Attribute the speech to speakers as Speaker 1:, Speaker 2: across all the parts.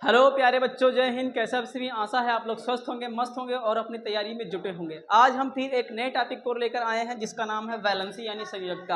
Speaker 1: Hello प्यारे बच्चों, जय हिंद। कैसा सभी, आशा है आप लोग स्वस्थ होंगे, मस्त होंगे और अपनी तैयारी में जुटे होंगे। आज हम फिर एक नए टॉपिक को लेकर आए हैं जिसका नाम है वैलेंसी यानी संयोजकता।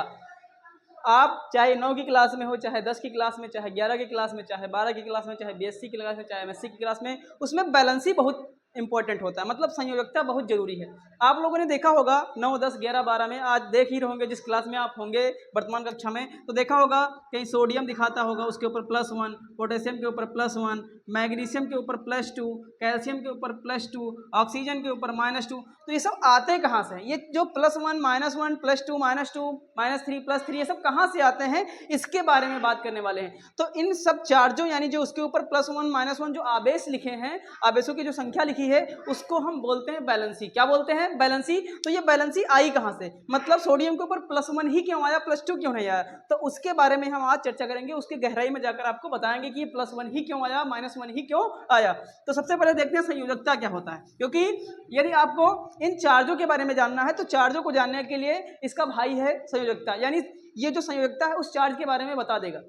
Speaker 1: आप चाहे 9 की क्लास में हो, चाहे 10 की क्लास में, चाहे 11 की क्लास में, चाहे 12 की क्लास में, चाहे बीएससी की क्लास में, चाहे एमएससी की क्लास में, उसमें बैलेंसी बहुत इंपॉर्टेंट होता है, मतलब संयोजकता बहुत जरूरी है। आप लोगों ने देखा होगा 9, 10, 11, 12 में, आज देख ही रहोगे जिस क्लास में आप होंगे वर्तमान कक्षा में, तो देखा होगा कहीं सोडियम दिखाता होगा, उसके ऊपर +1, पोटेशियम के ऊपर +1, मैग्नीशियम के ऊपर +2, कैल्शियम के ऊपर +2, ऑक्सीजन के ऊपर -2। तो ये सब आते कहाँ से हैं? ये जो +1, -1, +2, -2, -3, +3, ये सब कहाँ से आते हैं, इसके बारे में बात करने वाले हैं। तो इन सब चार्जों यानी जो उसके ऊपर +1, -1 जो आवेश लिखे हैं, आवेशों की जो संख्या लिखी है, उसको हम बोलते हैं बैलेंसी। क्या बोलते हैं? बैलेंसी। तो ये बैलेंसी आई कहाँ से, मतलब सोडियम के ऊपर +1 ही क्यों आया, +2 क्यों नहीं आया? तो उसके बारे में हम आज चर्चा करेंगे। उसके गहराई में जाकर आपको बताएंगे कि +1 ही क्यों आया, -1 ही क्यों आया। तो सबसे पहले देखते हैं संयोजकता क्या होता है, क्योंकि यदि आपको इन चार्जों के बारे में जानना है तो चार्जों को जानने के लिए इसका भाई है संयोजकता, यानी ये जो संयोजकता है उस चार्ज के बारे में बता देगा।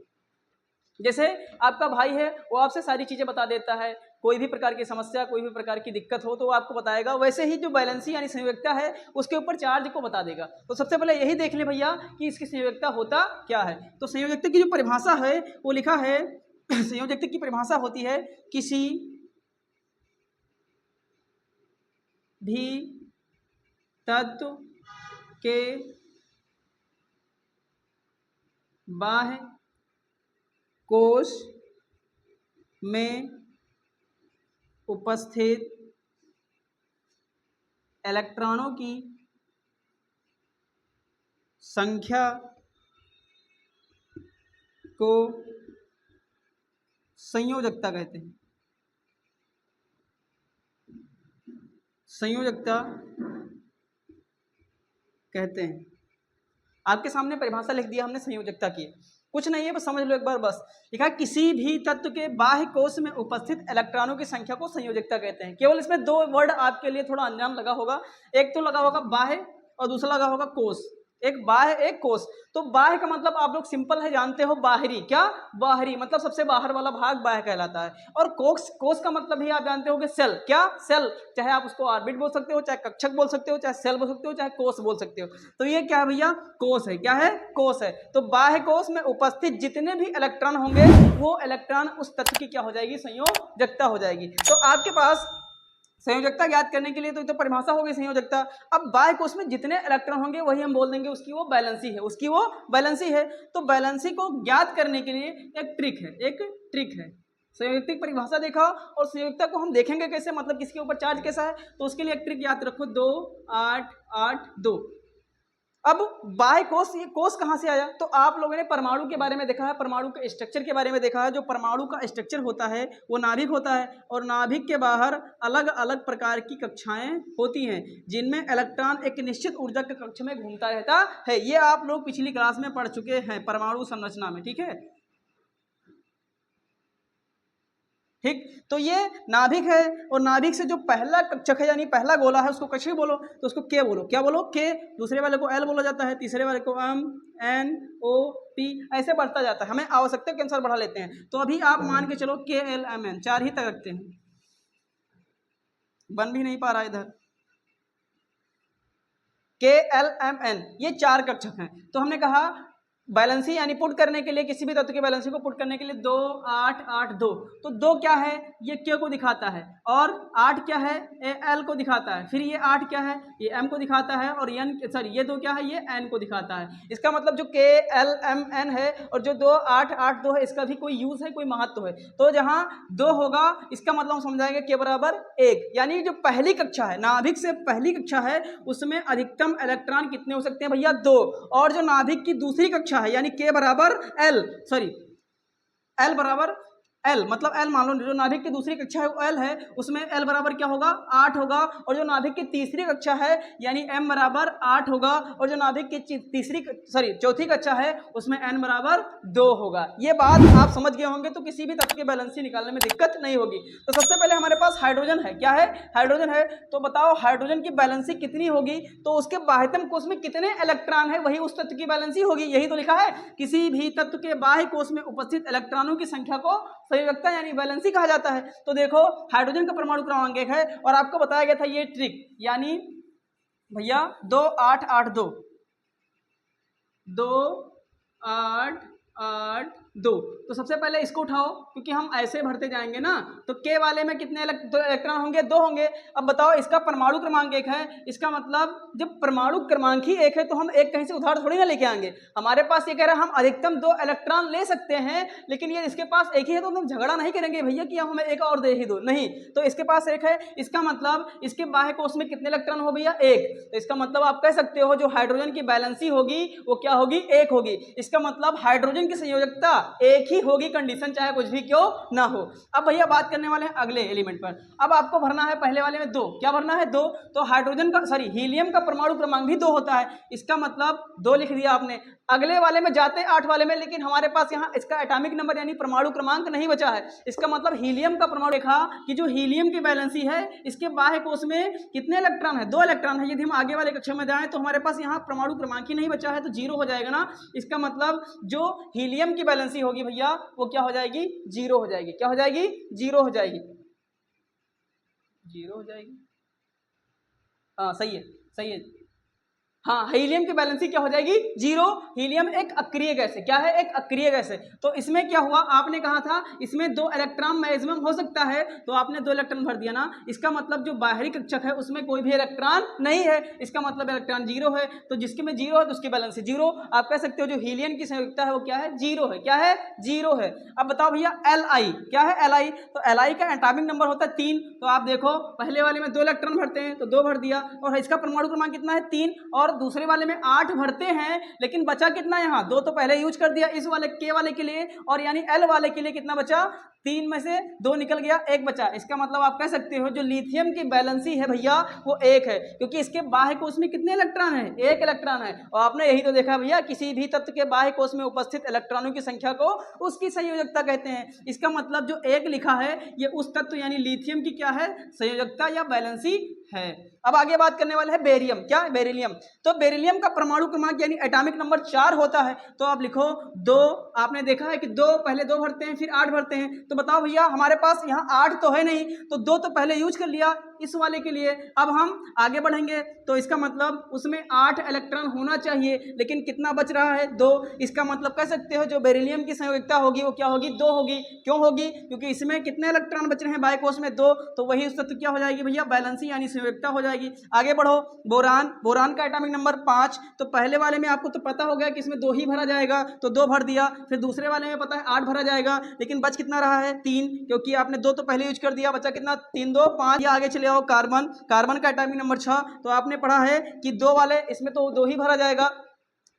Speaker 1: जैसे आपका भाई है, वो आपसे सारी चीजें बता देता है, कोई भी प्रकार की समस्या, कोई भी प्रकार की दिक्कत हो तो वो आपको बताएगा। वैसे ही जो बैलेंसी यानी संयोजकता है उसके ऊपर चार्ज को बता देगा। तो सबसे पहले यही देख ले भैया कि इसकी संयोजकता होता क्या है। तो संयोजकता की जो परिभाषा है वो लिखा है, संयोजकता की परिभाषा होती है किसी भी तत्व के बाह्य कोश में उपस्थित इलेक्ट्रॉनों की संख्या को संयोजकता कहते हैं। संयोजकता कहते हैं। आपके सामने परिभाषा लिख दिया हमने संयोजकता की, कुछ नहीं है, बस समझ लो एक बार। बस लिखा है किसी भी तत्व के बाह्य कोश में उपस्थित इलेक्ट्रॉनों की संख्या को संयोजकता कहते हैं। केवल इसमें दो वर्ड आपके लिए थोड़ा अनजान लगा होगा, एक तो लगा होगा बाह्य और दूसरा लगा होगा कोश। एक बाह्य, एक कोश। तो बाह्य का मतलब आप लोग सिंपल है जानते हो, बाहरी। क्या? बाहरी, मतलब सबसे बाहर वाला भाग बाह्य कहलाता है। और कोश, कोश का मतलब भी आप जानते होगे सेल। क्या? सेल। चाहे आप उसको ऑर्बिट बोल सकते हो, चाहे कक्षक बोल सकते हो, चाहे सेल बोल सकते हो, चाहे कोश बोल सकते हो। तो ये क्या है भैया? कोश है। क्या है? कोश है। तो बाह्य कोश में उपस्थित जितने भी इलेक्ट्रॉन होंगे वो इलेक्ट्रॉन उस तत्व की क्या हो जाएगी? संयोजकता हो जाएगी। तो आपके पास संयोजकता ज्ञात करने के लिए तो परिभाषा हो गई संयोजकता। अब बाह्य कोश में जितने इलेक्ट्रॉन होंगे वही हम बोल देंगे उसकी वो बैलेंसी है, उसकी वो बैलेंसी है। तो बैलेंसी को ज्ञात करने के लिए एक ट्रिक है, एक ट्रिक है। संयोजकता की परिभाषा देखा और संयोजकता को हम देखेंगे कैसे, मतलब किसके ऊपर चार्ज कैसा है, तो उसके लिए एक ट्रिक याद रखो, 2 8 8 2। अब बाह्य कोश, ये कोश कहां से आया? तो आप लोगों ने परमाणु के बारे में देखा है, परमाणु के स्ट्रक्चर के बारे में देखा है। जो परमाणु का स्ट्रक्चर होता है वो नाभिक होता है, और नाभिक के बाहर अलग अलग प्रकार की कक्षाएं होती हैं जिनमें इलेक्ट्रॉन एक निश्चित ऊर्जा के कक्ष में घूमता रहता है। ये आप लोग पिछली क्लास में पढ़ चुके हैं परमाणु संरचना में, ठीक है। ठीक, तो ये नाभिक है, और नाभिक से जो पहला कक्षक है यानी पहला गोला है उसको कक्षक बोलो, तो उसको के बोलो। क्या बोलो? के। दूसरे वाले को एल बोला जाता है, तीसरे वाले को एम, एन, ओ, पी, ऐसे बढ़ता जाता है। हमें आवश्यकता के अनुसार बढ़ा लेते हैं। तो अभी आप मान के चलो के, एल, एम, एन 4 ही तक रखते हैं, बन भी नहीं पा रहा इधर। के, एल, एम, एन ये 4 कक्षक हैं। तो हमने कहा बैलेंसी यानी पुट करने के लिए, किसी भी तत्व की बैलेंसी को पुट करने के लिए 2 8 8 2। तो 2 क्या है? ये के को दिखाता है, और 8 क्या है? ये एल को दिखाता है, फिर ये 8 क्या है? ये एम को दिखाता है, और एन, सॉरी ये 2 क्या है? ये एन को दिखाता है। इसका मतलब जो के, एल, एम, एन है और जो 2 8 8 2 है, इसका भी कोई यूज है, कोई महत्व है। तो जहां 2 होगा इसका मतलब हम समझाएंगे के बराबर 1, यानी जो पहली कक्षा है, नाभिक से पहली कक्षा है, उसमें अधिकतम इलेक्ट्रॉन कितने हो सकते हैं भैया? 2। और जो नाभिक की दूसरी कक्षा है यानी के बराबर एल, सॉरी एल बराबर एल, मतलब एल मान लो, जो नाभिक की दूसरी कक्षा है वो एल है, उसमें एल बराबर क्या होगा? 8 होगा। और जो नाभिक की तीसरी कक्षा है यानी एम बराबर 8 होगा, और जो नाभिक की चौथी कक्षा है उसमें एन बराबर 2 होगा। ये बात आप समझ गए होंगे, तो किसी भी तत्व की बैलेंसी निकालने में दिक्कत नहीं होगी। तो सबसे पहले हमारे पास हाइड्रोजन है। क्या है? हाइड्रोजन है। तो बताओ हाइड्रोजन की बैलेंसी कितनी होगी? तो उसके बाह्यतम कोश में कितने इलेक्ट्रॉन है वही उस तत्व की बैलेंसी होगी। यही तो लिखा है, किसी भी तत्व के बाह्य कोश में उपस्थित इलेक्ट्रॉनों की संख्या को संयोजकता यानी वैलेंसी कहा जाता है। तो देखो हाइड्रोजन का परमाणु क्रमांक 1 है और आपको बताया गया था ये ट्रिक, यानी भैया 2 8 8 2 2 8 8 2। तो सबसे पहले इसको उठाओ क्योंकि हम ऐसे भरते जाएंगे ना, तो के वाले में कितने इलेक्ट्रॉन होंगे? 2 होंगे। अब बताओ इसका परमाणु क्रमांक 1 है, इसका मतलब जब परमाणु क्रमांक ही 1 है तो हम एक कहीं से उधार थोड़ी ना लेके आएंगे। हमारे पास ये कह रहा है हम अधिकतम 2 इलेक्ट्रॉन ले सकते हैं, लेकिन ये इसके पास एक ही है तो हम झगड़ा नहीं करेंगे भैया कि हमें एक और दे ही दो, नहीं। तो इसके पास 1 है, इसका मतलब इसके बाह्य कोश में कितने इलेक्ट्रॉन हो भैया? 1। तो इसका मतलब आप कह सकते हो जो हाइड्रोजन की बैलेंसी होगी वो क्या होगी? 1 होगी। इसका मतलब हाइड्रोजन की संयोजकता 1 ही होगी, कंडीशन चाहे कुछ भी क्यों ना हो। अब भैया बात करने वाले हैं अगले एलिमेंट पर। अब आपको भरना है पहले वाले में 2। क्या भरना है? 2। तो हाइड्रोजन का हीलियम का परमाणु क्रमांक भी 2 होता है, इसका मतलब 2 लिख दिया आपने। अगले वाले में जाते 8 वाले में, लेकिन हमारे पास यहाँ इसका एटॉमिक नंबर यानी परमाणु क्रमांक नहीं बचा है। इसका मतलब हीलियम का परमाणु देखा कि जो हीलियम की बैलेंसी है इसके बाह्य कोश में कितने इलेक्ट्रॉन है? 2 इलेक्ट्रॉन है। यदि हम आगे वाले कक्षा में जाएं तो हमारे पास यहाँ परमाणु क्रमांक ही नहीं बचा है, तो 0 हो जाएगा ना। इसका मतलब जो हीलियम की बैलेंसी होगी भैया वो क्या हो जाएगी? 0 हो जाएगी। क्या हो जाएगी? 0 हो जाएगी। 0 हो जाएगी। हाँ सही है, सही है। हाँ, हीलियम की बैलेंसी क्या हो जाएगी? 0। हीलियम एक अक्रिय गैस है। क्या है? एक अक्रिय गैस है। तो इसमें क्या हुआ, आपने कहा था इसमें 2 इलेक्ट्रॉन मैक्सिमम हो सकता है, तो आपने 2 इलेक्ट्रॉन भर दिया ना। इसका मतलब जो बाहरी कक्षक है उसमें कोई भी इलेक्ट्रॉन नहीं है, इसका मतलब इलेक्ट्रॉन 0 है। तो जिसके में 0 है तो उसकी बैलेंसी 0। आप कह सकते हो जो हीलियम की संयोजकता है वो क्या है? 0 है। क्या है? 0 है। अब बताओ भैया Li क्या है? Li तो Li का एटॉमिक नंबर होता है 3। तो आप देखो पहले वाले में 2 इलेक्ट्रॉन भरते हैं तो 2 भर दिया, और इसका परमाणु क्रमांक कितना है? 3। और दूसरे वाले में 8 भरते हैं, लेकिन बचा कितना? यहाँ 2 तो पहले यूज कर दिया इस वाले के वाले के लिए, और यानी एल वाले के लिए कितना बचा? 3 में से 2 निकल गया, 1 बचा। इसका मतलब आप कह सकते हो जो लिथियम की बैलेंसी है भैया वो 1 है, क्योंकि इसके बाह्य कोश में कितने इलेक्ट्रॉन है? 1 इलेक्ट्रॉन है। और आपने यही तो देखा भैया किसी भी तत्व के बाह्य कोश में उपस्थित इलेक्ट्रॉनों की संख्या को उसकी संयोजकता कहते हैं। इसका मतलब जो 1 लिखा है ये उस तत्व यानी लिथियम की क्या है? संयोजकता या बैलेंसी है। अब आगे बात करने वाले हैं बेरियम। क्या? बेरिलियम। तो बेरिलियम का परमाणु क्रमांक यानी एटॉमिक नंबर 4 होता है। तो आप लिखो 2। आपने देखा है कि 2 पहले 2 भरते हैं फिर 8 भरते हैं। तो बताओ भैया हमारे पास यहाँ 8 तो है नहीं, तो 2 तो पहले यूज कर लिया इस वाले के लिए। अब हम आगे बढ़ेंगे तो इसका मतलब उसमें 8 इलेक्ट्रॉन होना चाहिए, लेकिन कितना बच रहा है? 2। इसका मतलब कह सकते हो जो बेरिलियम की संयोजकता होगी वो क्या होगी? 2 होगी। क्यों होगी? क्योंकि इसमें कितने इलेक्ट्रॉन बच रहे हैं बाह्य कोश में? 2। तो वही उस तत्व क्या हो जाएगी भैया? बैलेंसी यानी संयोजकता हो जाएगी। आगे बढ़ो। बोरान। बोरान का एटॉमिक नंबर 5। तो पहले वाले में आपको तो पता हो गया कि इसमें 2 ही भरा जाएगा, तो 2 भर दिया। फिर दूसरे वाले में पता है 8 भरा जाएगा, लेकिन बच कितना रहा है? 3, क्योंकि आपने 2 तो पहले यूज कर दिया। बचा कितना? 3 2 5। आगे चले आओ कार्बन। कार्बन का एटॉमिक नंबर 6। तो आपने पढ़ा है कि 2 वाले इसमें तो 2 ही भरा जाएगा,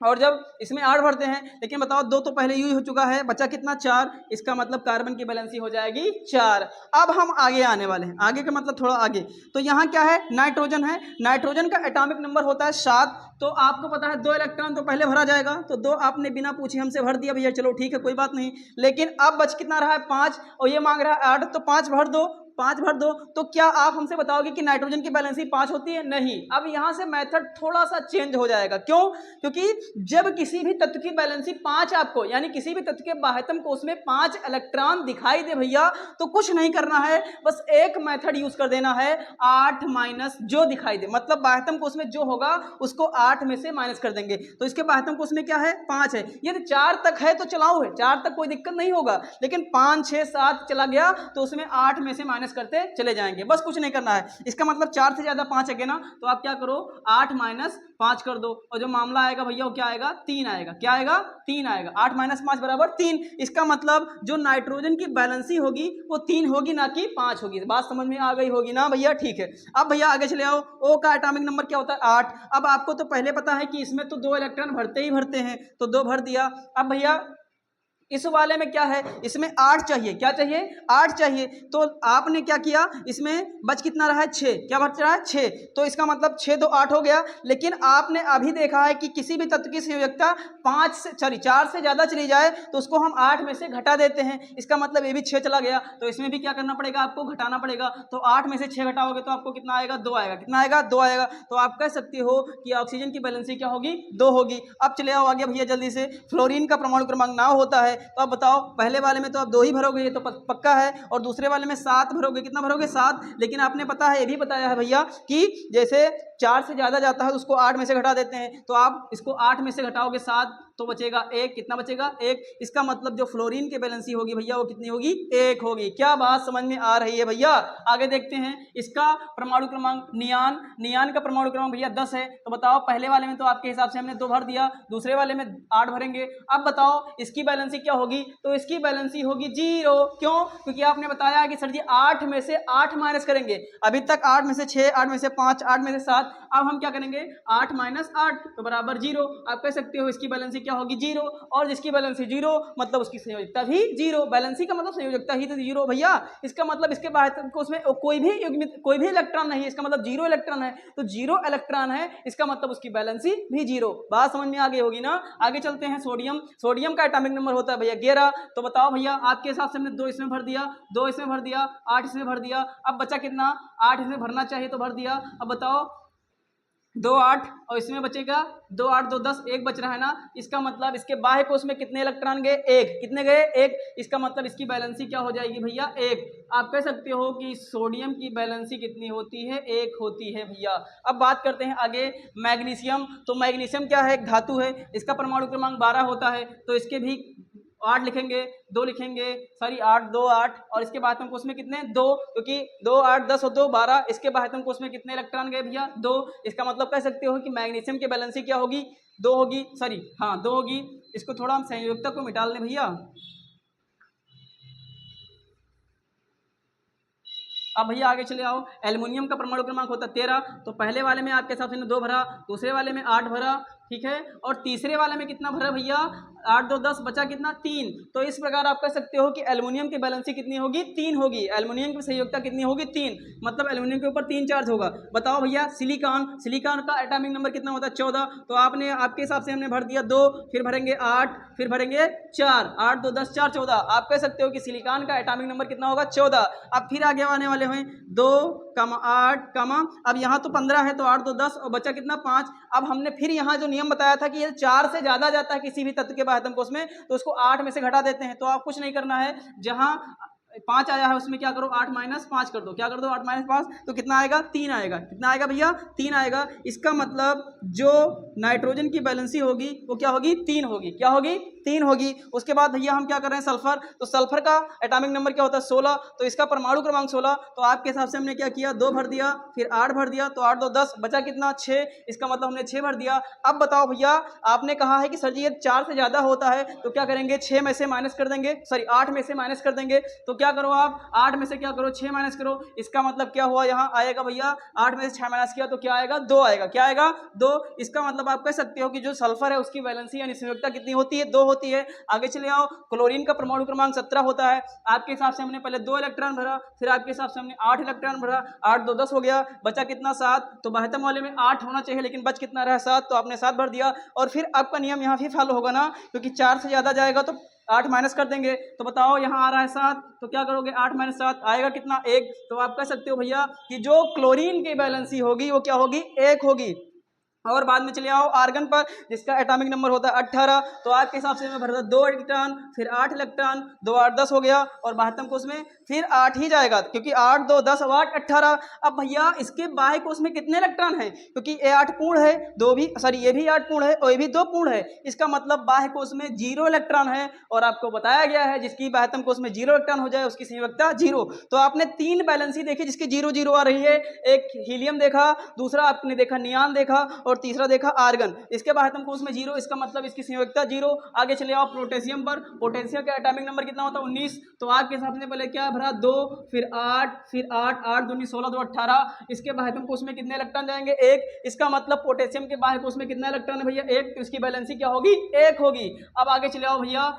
Speaker 1: और जब इसमें 8 भरते हैं, लेकिन बताओ 2 तो पहले यूज हो चुका है, बचा कितना? 4। इसका मतलब कार्बन की बैलेंसी हो जाएगी 4। अब हम आगे आने वाले हैं, आगे का मतलब थोड़ा आगे। तो यहाँ क्या है? नाइट्रोजन है। नाइट्रोजन का एटॉमिक नंबर होता है 7। तो आपको पता है 2 इलेक्ट्रॉन तो पहले भरा जाएगा, तो 2 आपने बिना पूछे हमसे भर दिया भैया, चलो ठीक है कोई बात नहीं। लेकिन अब बच कितना रहा है? 5, और ये मांग रहा है 8, तो 5 भर दो। 5 भर दो। तो क्या आप हमसे बताओगे कि नाइट्रोजन की बैलेंसी 5 होती है? नहीं। अब यहां से मेथड थोड़ा सा चेंज हो जाएगा। क्यों? क्योंकि जब किसी भी तत्व की बैलेंसी 5 आपको यानी किसी भी तत्व के बाह्यतम कोश में 5 इलेक्ट्रॉन दिखाई दे भैया, तो कुछ नहीं करना है, बस एक मेथड यूज कर देना है, 8 माइनस जो दिखाई दे। मतलब बाह्यतम कोश में जो होगा उसको 8 में से माइनस कर देंगे। तो इसके बाह्यतम कोश में क्या है? 5 है। यदि 4 तक है तो चलाओ है, 4 तक कोई दिक्कत नहीं होगा, लेकिन 5 6 7 चला गया तो उसमें 8 में से माइनस करते चले जाएंगे, बस कुछ नहीं करना है। इसका मतलब 4 से ज्यादा 5 है ना, तो आप क्या करो? 8 माइनस 5 कर दो, और जो मामला आएगा भैया वो क्या आएगा? 3 आएगा। क्या आएगा? 3 आएगा। 8 माइनस 5 बराबर 3। इसका मतलब जो नाइट्रोजन की बैलेंसी होगी वो 3 होगी ना कि 5 होगी। बात समझ में आ गई होगी ना भैया? ठीक है। अब भैया आगे चले आओ। ओ का एटॉमिक नंबर क्या होता है? 8। अब आपको तो पहले पता है कि इसमें तो 2 इलेक्ट्रॉन भरते ही भरते हैं, तो 2 भर दिया। अब भैया इस वाले में क्या है? इसमें 8 चाहिए। क्या चाहिए? 8 चाहिए। तो आपने क्या किया? इसमें बच कितना रहा है? 6। क्या बच रहा है? 6। तो इसका मतलब 6 2 8 हो गया। लेकिन आपने अभी देखा है कि किसी भी तत्व की संयोजकता 4 से ज्यादा चली जाए तो उसको हम 8 में से घटा देते हैं। इसका मतलब ये भी 6 चला गया, तो इसमें भी क्या करना पड़ेगा? आपको घटाना पड़ेगा। तो 8 में से 6 घटाओगे तो आपको कितना आएगा? 2 आएगा। कितना आएगा? 2 आएगा। तो आप कह सकते हो कि ऑक्सीजन की बैलेंसी क्या होगी? 2 होगी। अब चले आओ आगे भैया जल्दी से। फ्लोरीन का परमाणु क्रमांक 9 होता है। तो आप बताओ, पहले वाले में तो आप 2 ही भरोगे, ये तो पक्का है, और दूसरे वाले में 7 भरोगे। कितना भरोगे? 7। लेकिन आपने पता है, ये भी बताया है भैया कि जैसे 4 से ज़्यादा जाता है तो उसको 8 में से घटा देते हैं, तो आप इसको 8 में से घटाओगे 7 तो बचेगा 1। कितना बचेगा? 1। इसका मतलब जो फ्लोरीन की वैलेंसी होगी भैया वो कितनी होगी? 1 होगी। क्या बात समझ में आ रही है भैया? आगे देखते हैं, इसका परमाणु क्रमांक नियान का परमाणु क्रमांक भैया 10 है। तो बताओ, पहले वाले में तो आपके हिसाब से हमने 2 भर दिया, दूसरे वाले में 8 भरेंगे। अब बताओ इसकी बैलेंसी क्या होगी? तो इसकी बैलेंसी होगी 0। क्यों? क्योंकि आपने बताया कि सर जी 8 में से 8 माइनस करेंगे। अभी तक 8 में से 6, 8 में से 5, 8 में से 7, अब हम क्या करेंगे? 8 माइनस 8 तो बराबर 0। आप कह सकते हो इसकी बैलेंसी क्या होगी? 0। और जिसकी बैलेंसी 0 मतलब उसकी संयोजकता भी 0। बैलेंसी का मतलब संयोजकता ही तो 0 भैया। इसका मतलब इसके बाहर को उसमें कोई भी इलेक्ट्रॉन नहीं है, इसका मतलब 0 इलेक्ट्रॉन है। तो 0 इलेक्ट्रॉन है, इसका मतलब उसकी बैलेंसी भी 0। बात समझ में आ गई होगी ना? आगे चलते हैं, सोडियम का एटॉमिक नंबर होता है भैया 11। तो बताओ भैया, आपके हिसाब से हमने 2 इसमें भर दिया, 2 इसमें भर दिया, 8 इसमें भर दिया। अब बचा कितना? 8 इसमें भरना चाहिए तो भर दिया। अब बताओ 2 8 और इसमें बचेगा 2 8 2 10, 1 बच रहा है ना? इसका मतलब इसके बाह्य कोश में कितने इलेक्ट्रॉन गए? 1। कितने गए? 1। इसका मतलब इसकी बैलेंसी क्या हो जाएगी भैया? 1। आप कह सकते हो कि सोडियम की बैलेंसी कितनी होती है? 1 होती है भैया। अब बात करते हैं आगे मैग्नीशियम। तो मैग्नीशियम क्या है? एक धातु है, इसका परमाणु क्रमांक 12 होता है। तो इसके भी 8 लिखेंगे, 2 लिखेंगे, सॉरी 8 2 8, और इसके बाद हमको उसमें कितने? 2, क्योंकि 2 8 10 और 2 12। इसके बाद हमको उसमें कितने इलेक्ट्रॉन गए भैया? 2। इसका मतलब कह सकते हो कि मैग्नीशियम की बैलेंसी क्या होगी? 2 होगी, सॉरी हाँ 2 होगी। इसको थोड़ा हम संयोजकता को मिटा लें भैया। अब भैया आगे चले आओ, एल्युमिनियम का परमाणु क्रमांक होता है 13। तो पहले वाले में आपके हिसाब से 2 भरा, दूसरे वाले में 8 भरा, ठीक है, और तीसरे वाले में कितना भरा भैया? 8 2 10, बचा कितना? 3। तो इस प्रकार आप कह सकते हो कि एल्युमिनियम की बैलेंसी कितनी होगी? 3 होगी। एल्युमिनियम की संयोजकता कितनी होगी? 3। मतलब एल्युमिनियम के ऊपर 3 चार्ज होगा। बताओ भैया सिलिकॉन का एटॉमिक नंबर कितना होता है? 14। तो आपके हिसाब से हमने भर दिया 2, फिर भरेंगे 8, फिर भरेंगे 4, 8 2 10 4 14। आप कह सकते हो कि सिलिकॉन का एटॉमिक नंबर कितना होगा? 14। अब फिर आगे आने वाले हैं 2, 8, अब यहाँ तो 15 है, तो 8 2 10 और बचा कितना? 5। अब हमने फिर यहाँ जो नियम बताया था कि ये 4 से ज्यादा जाता है किसी भी तत्व के बाह्यतम कोश में, तो उसको 8 में से घटा देते हैं। तो आप कुछ नहीं करना है, जहाँ 5 आया है उसमें क्या करो? 8 माइनस 5 कर दो। क्या कर दो? 8 माइनस 5, तो कितना आएगा? 3 आएगा। कितना आएगा भैया? 3 आएगा। इसका मतलब जो नाइट्रोजन की बैलेंसी होगी वो क्या होगी? 3 होगी। क्या होगी? 3 होगी। उसके बाद भैया हम क्या कर रहे हैं? सल्फर। तो सल्फर का एटॉमिक नंबर क्या होता है? 16। तो इसका परमाणु क्रमांक 16। तो आपके हिसाब से हमने क्या किया? 2 भर दिया, फिर 8 भर दिया, तो 8 2 10, बचा कितना? 6। इसका मतलब हमने 6 भर दिया। अब बताओ भैया, आपने कहा है कि सर जी ये 4 से ज्यादा होता है, तो क्या करेंगे? 6 में से माइनस कर देंगे, सॉरी 8 में से माइनस कर देंगे। तो क्या करो आप? 8 में से क्या करो? 6 माइनस करो। इसका मतलब क्या हुआ? यहाँ आएगा भैया 8 में से 6 माइनस किया तो क्या आएगा? 2 आएगा। क्या आएगा? 2। इसका मतलब आप कह सकते हो कि जो सल्फर है उसकी वैलेंसी यानी संयोजकता कितनी होती है? 2 होती है। आगे चले आओ, क्लोरीन का परमाणु क्रमांक 17 होता है। आपके हिसाब से हमने पहले 2 इलेक्ट्रॉन भरा, फिर आपके हिसाब से हमने 8 इलेक्ट्रॉन भरा, 8 2 10 हो गया, बचा कितना? 7। तो बाह्यतम वाले में 8 होना चाहिए, लेकिन बच कितना रहा? 7। तो आपने 7 भर दिया, और फिर आपका नियम यहाँ भी फॉलो होगा ना, क्योंकि 4 से ज्यादा जाएगा तो 8 माइनस कर देंगे। तो बताओ यहाँ आ रहा है 7, तो क्या करोगे? 8 माइनस 7 आएगा कितना? 1। तो आप कह सकते हो भैया कि जो क्लोरीन की बैलेंसी होगी वो क्या होगी? 1 होगी। और बाद में चले आओ आर्गन पर, जिसका एटॉमिक नंबर होता है 18। तो आपके हिसाब से मैं भरता 2 इलेक्ट्रॉन, फिर 8 इलेक्ट्रॉन, 2 8 10 हो गया, और बाह्यतम कोश में फिर 8 ही जाएगा, क्योंकि 8 2 10 और 8 18। अब भैया इसके बाह्य कोश में कितने इलेक्ट्रॉन हैं? क्योंकि ये 8 पूर्ण है, ये भी 8 पूर्ण है, और ये भी 2 पूर्ण है। इसका मतलब बाह्य कोश में 0 इलेक्ट्रॉन है, और आपको बताया गया है जिसकी बाह्यतम कोश में 0 इलेक्ट्रॉन हो जाए उसकी संयोजकता 0। तो आपने 3 बैलेंसी देखी जिसकी 0 0 आ रही है। एक हीलियम देखा, दूसरा आपने देखा नियान देखा, और तीसरा देखा आर्गन। इसके बाह्यतम कोश में 0, इसका मतलब इसकी संयोजकता 0। आगे चले आओ पोटेशियम पर। पोटेशियम का एटॉमिक नंबर कितना होता है? 19। तो आपके हिसाब से पहले क्या भरा? 2, फिर 8, फिर 8 8 2 16 2 18। इसके बाह्यतम कोश में कितने इलेक्ट्रॉन जाएंगे? 1। इसका मतलब पोटेशियम के बाह्य कोश में कितना इलेक्ट्रॉन है भैया? 1। तो इसकी बैलेंसी क्या होगी? 1 होगी। अब आगे चले आओ भैया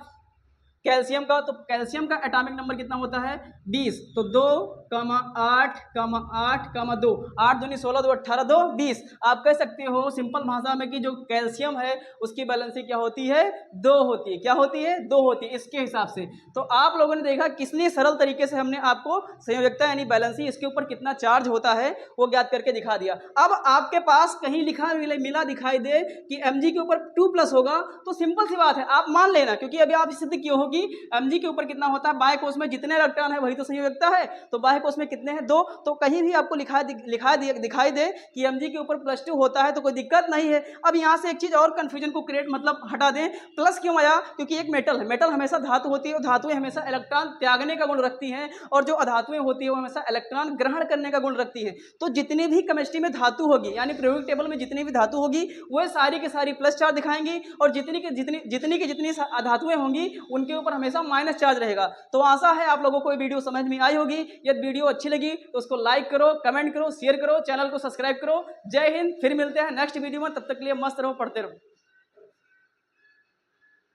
Speaker 1: कैल्शियम का। तो कैल्शियम का एटॉमिक नंबर कितना होता है? 20। तो 2 8, 8, 2, 8 दूनी 16, 2 18, 2 20। आप कह सकते हो सिंपल भाषा में कि जो कैल्शियम है उसकी वैलेंसी क्या होती है, 2 होती है। क्या होती है, 2 होती है इसके हिसाब से। तो आप लोगों ने देखा कितनी सरल तरीके से हमने आपको संयोजकता यानी वैलेंसी इसके ऊपर कितना चार्ज होता है वो ज्ञात करके दिखा दिया। अब आपके पास कहीं लिखा मिला दिखाई दे कि Mg के ऊपर 2+ होगा तो सिंपल सी बात है आप मान लेना, क्योंकि अभी आप सिद्ध क्यों होगी, Mg के ऊपर कितना होता है, बाह्य कोश में जितने इलेक्ट्रॉन है वही तो संयोजकता है, तो बाह्य कोश में कितने हैं, 2। तो कहीं भी आपको दिखाई दे कि Mg के ऊपर +2 होता है तो कोई दिक्कत नहीं है। अब यहाँ से एक चीज और कंफ्यूजन को क्रिएट मतलब हटा दें, प्लस क्यों आया, क्योंकि एक मेटल है, मेटल हमेशा धातु होती है और धातुएं हमेशा इलेक्ट्रॉन त्यागने का गुण रखती हैं, और जो अधातुएं होती है वो हमेशा इलेक्ट्रॉन ग्रहण करने का गुण रखती है। तो जितनी भी केमिस्ट्री में धातु होगी यानी पीरियोडिक टेबल में जितनी भी धातु होगी वो सारी की सारी प्लस चार्ज दिखाएंगी, और जितनी धातुएं होंगी उनके ऊपर हमेशा माइनस चार्ज रहेगा। तो आशा है आप लोगों को ये वीडियो समझ में आई होगी। यदि वीडियो अच्छी लगी तो उसको लाइक करो, कमेंट करो, शेयर करो, चैनल को सब्सक्राइब करो। जय हिंद, फिर मिलते हैं नेक्स्ट वीडियो में, तब तक के लिए मस्त रहो, पढ़ते रहो।